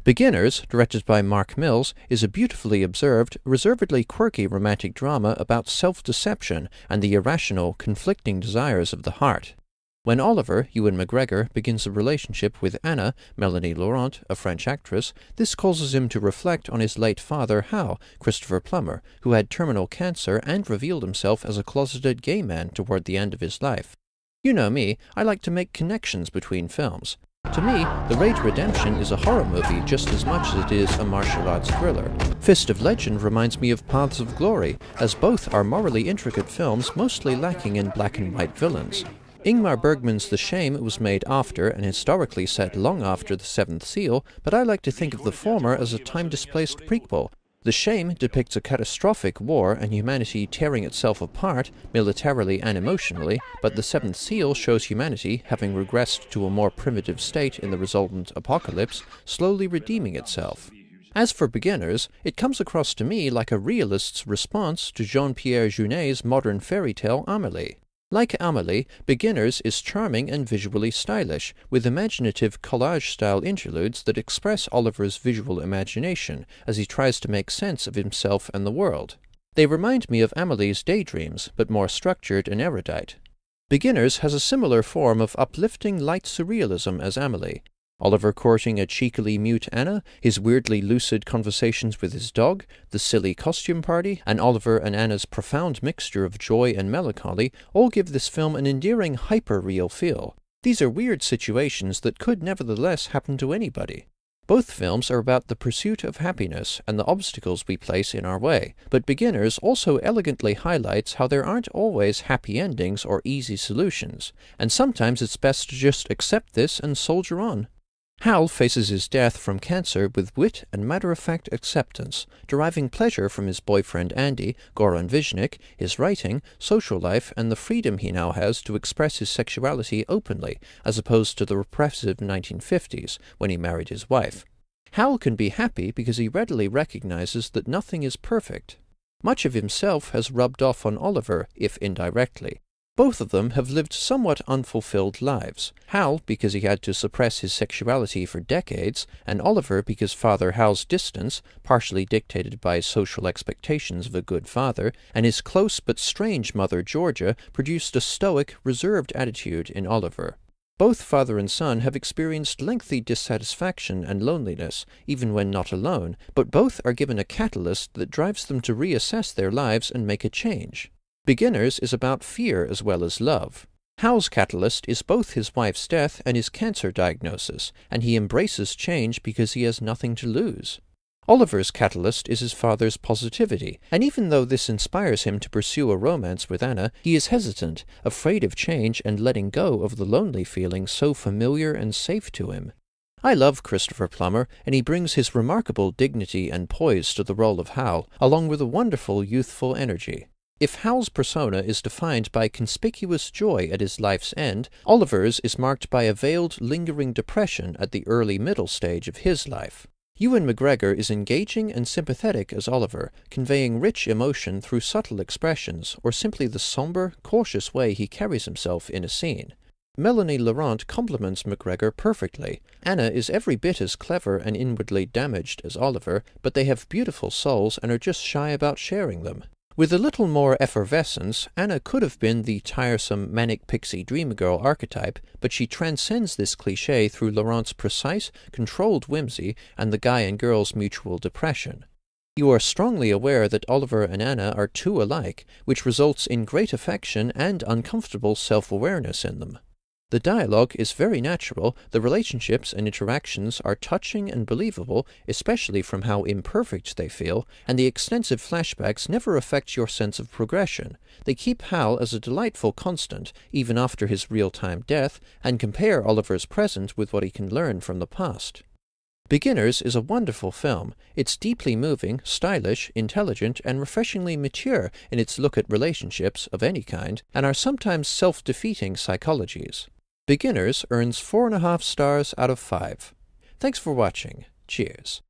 Beginners, directed by Mark Mills, is a beautifully observed, reservedly quirky romantic drama about self-deception and the irrational, conflicting desires of the heart. When Oliver, Ewan McGregor, begins a relationship with Anna, Melanie Laurent, a French actress, this causes him to reflect on his late father, Hal, Christopher Plummer, who had terminal cancer and revealed himself as a closeted gay man toward the end of his life. You know me, I like to make connections between films. To me, The Raid Redemption is a horror movie just as much as it is a martial arts thriller. Fist of Legend reminds me of Paths of Glory, as both are morally intricate films mostly lacking in black and white villains. Ingmar Bergman's The Shame was made after and historically set long after The Seventh Seal, but I like to think of the former as a time-displaced prequel. The Shame depicts a catastrophic war and humanity tearing itself apart, militarily and emotionally, but The Seventh Seal shows humanity, having regressed to a more primitive state in the resultant apocalypse, slowly redeeming itself. As for Beginners, it comes across to me like a realist's response to Jean-Pierre Junet's modern fairy tale Amélie. Like Amélie, Beginners is charming and visually stylish, with imaginative collage-style interludes that express Oliver's visual imagination as he tries to make sense of himself and the world. They remind me of Amélie's daydreams, but more structured and erudite. Beginners has a similar form of uplifting light surrealism as Amélie. Oliver courting a cheekily mute Anna, his weirdly lucid conversations with his dog, the silly costume party, and Oliver and Anna's profound mixture of joy and melancholy all give this film an endearing hyper-real feel. These are weird situations that could nevertheless happen to anybody. Both films are about the pursuit of happiness and the obstacles we place in our way, but Beginners also elegantly highlights how there aren't always happy endings or easy solutions, and sometimes it's best to just accept this and soldier on. Hal faces his death from cancer with wit and matter-of-fact acceptance, deriving pleasure from his boyfriend Andy, Goran Visnik, his writing, social life, and the freedom he now has to express his sexuality openly, as opposed to the repressive 1950s, when he married his wife. Hal can be happy because he readily recognizes that nothing is perfect. Much of himself has rubbed off on Oliver, if indirectly. Both of them have lived somewhat unfulfilled lives. Hal because he had to suppress his sexuality for decades, and Oliver because Father Hal's distance, partially dictated by social expectations of a good father, and his close but strange mother Georgia produced a stoic, reserved attitude in Oliver. Both father and son have experienced lengthy dissatisfaction and loneliness, even when not alone, but both are given a catalyst that drives them to reassess their lives and make a change. Beginners is about fear as well as love. Hal's catalyst is both his wife's death and his cancer diagnosis, and he embraces change because he has nothing to lose. Oliver's catalyst is his father's positivity, and even though this inspires him to pursue a romance with Anna, he is hesitant, afraid of change and letting go of the lonely feeling so familiar and safe to him. I love Christopher Plummer, and he brings his remarkable dignity and poise to the role of Hal, along with a wonderful youthful energy. If Hal's persona is defined by conspicuous joy at his life's end, Oliver's is marked by a veiled, lingering depression at the early middle stage of his life. Ewan McGregor is engaging and sympathetic as Oliver, conveying rich emotion through subtle expressions or simply the somber, cautious way he carries himself in a scene. Melanie Laurent complements McGregor perfectly. Anna is every bit as clever and inwardly damaged as Oliver, but they have beautiful souls and are just shy about sharing them. With a little more effervescence, Anna could have been the tiresome manic pixie dream girl archetype, but she transcends this cliché through Laurent's precise, controlled whimsy and the guy and girl's mutual depression. You are strongly aware that Oliver and Anna are too alike, which results in great affection and uncomfortable self-awareness in them. The dialogue is very natural, the relationships and interactions are touching and believable, especially from how imperfect they feel, and the extensive flashbacks never affect your sense of progression. They keep Hal as a delightful constant, even after his real-time death, and compare Oliver's present with what he can learn from the past. Beginners is a wonderful film. It's deeply moving, stylish, intelligent, and refreshingly mature in its look at relationships of any kind, and our sometimes self-defeating psychologies. Beginners earns 4.5 stars out of 5. Thanks for watching. Cheers.